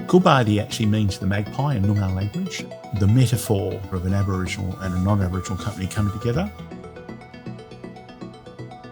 Kulbardi actually means the magpie in Noongar language, the metaphor of an Aboriginal and a non-Aboriginal company coming together.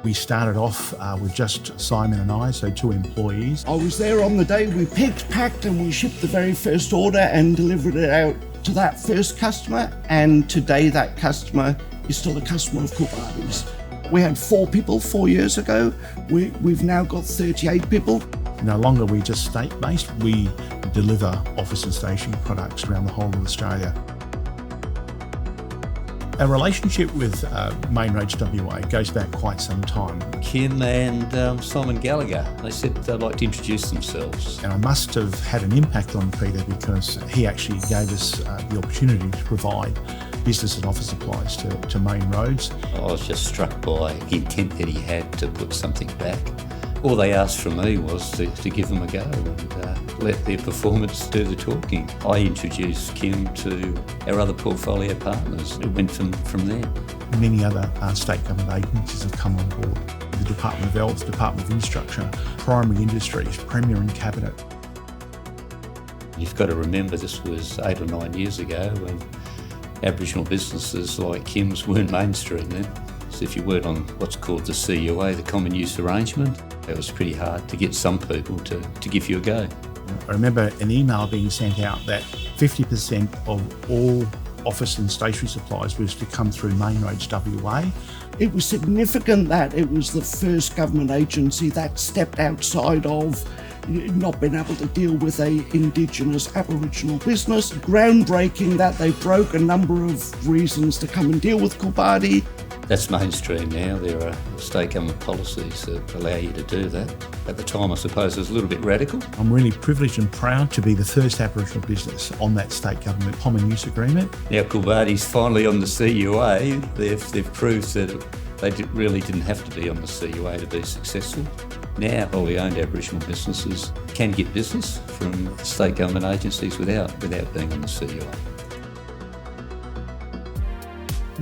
We started off with just Simon and I, so 2 employees. I was there on the day we picked, packed and we shipped the very first order and delivered it out to that first customer, and today that customer is still a customer of Kulbardi's. We had 4 people 4 years ago. We've now got 38 people. No longer are we just state-based, we deliver office and stationery products around the whole of Australia. Our relationship with Main Roads WA goes back quite some time. Kim and Simon Gallagher, they said they'd like to introduce themselves. And I must have had an impact on Peter because he actually gave us the opportunity to provide business and office supplies to Main Roads. I was just struck by the intent that he had to put something back. All they asked from me was to give them a go and let their performance do the talking. I introduced Kim to our other portfolio partners. It went from there. Many other state government agencies have come on board. The Department of Health, Department of Infrastructure, Primary Industries, Premier and Cabinet. You've got to remember this was 8 or 9 years ago when Aboriginal businesses like Kim's weren't mainstream then. So if you weren't on what's called the CUA, the Common Use Arrangement, it was pretty hard to get some people to give you a go. I remember an email being sent out that 50% of all office and stationery supplies was to come through Main Roads WA. It was significant that it was the first government agency that stepped outside of not being able to deal with a Indigenous Aboriginal business. Groundbreaking that they broke a number of reasons to come and deal with Kulbardi. That's mainstream now. There are state government policies that allow you to do that. At the time, I suppose it was a little bit radical. I'm really privileged and proud to be the first Aboriginal business on that state government common use agreement. Now Kulbardi's finally on the CUA. They've proved that they really didn't have to be on the CUA to be successful. Now wholly owned Aboriginal businesses can get business from state government agencies without being on the CUA.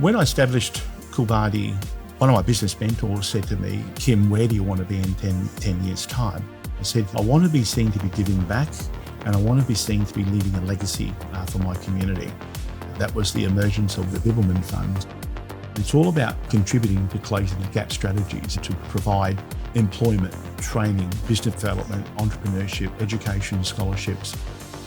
When I established Kulbardi, one of my business mentors said to me, Kim, where do you want to be in 10 years' time? I said, I want to be seen to be giving back and I want to be seen to be leaving a legacy for my community. That was the emergence of the Bibbulmun Fund. It's all about contributing to closing the gap strategies to provide employment, training, business development, entrepreneurship, education, scholarships.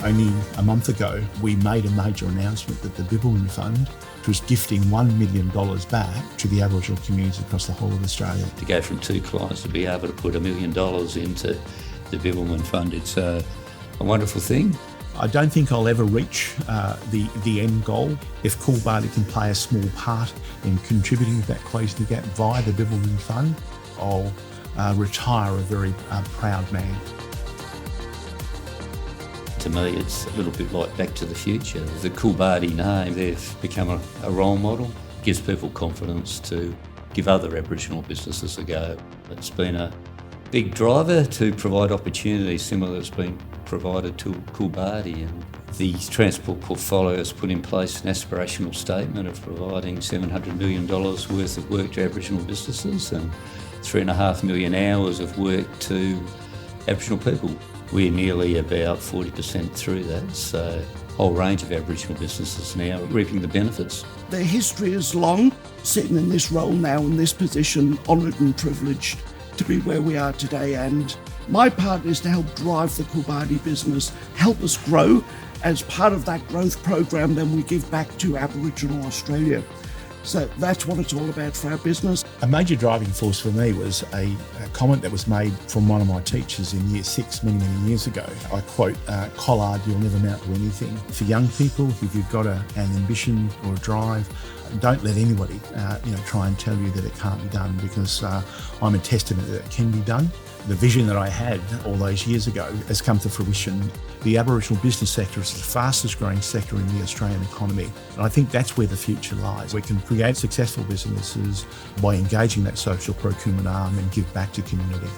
Only a month ago, we made a major announcement that the Bibbulmun Fund was gifting $1 million back to the Aboriginal communities across the whole of Australia. To go from 2 clients to be able to put $1 million into the Bibbulmun Fund, it's a wonderful thing. I don't think I'll ever reach the end goal. If Kulbardi can play a small part in contributing to that closing the gap via the Bibbulmun Fund, I'll retire a very proud man. To me, it's a little bit like Back to the Future. The Kulbardi name, they've become a role model. It gives people confidence to give other Aboriginal businesses a go. It's been a big driver to provide opportunities similar that's been provided to Kulbardi. And the transport portfolio has put in place an aspirational statement of providing $700 million worth of work to Aboriginal businesses and 3.5 million hours of work to Aboriginal people. We're nearly about 40% through that, so a whole range of Aboriginal businesses now reaping the benefits. Their history is long. Sitting in this role now, in this position, honoured and privileged to be where we are today. And my part is to help drive the Kulbardi business, help us grow. As part of that growth program, then we give back to Aboriginal Australia. So that's what it's all about for our business. A major driving force for me was a comment that was made from one of my teachers in Year 6 many years ago. I quote, "Collard, you'll never amount to anything." For young people, if you've got an ambition or a drive, don't let anybody try and tell you that it can't be done, because I'm a testament that it can be done. The vision that I had all those years ago has come to fruition. The Aboriginal business sector is the fastest growing sector in the Australian economy. And I think that's where the future lies. We can create successful businesses by engaging that social procurement arm and give back to community.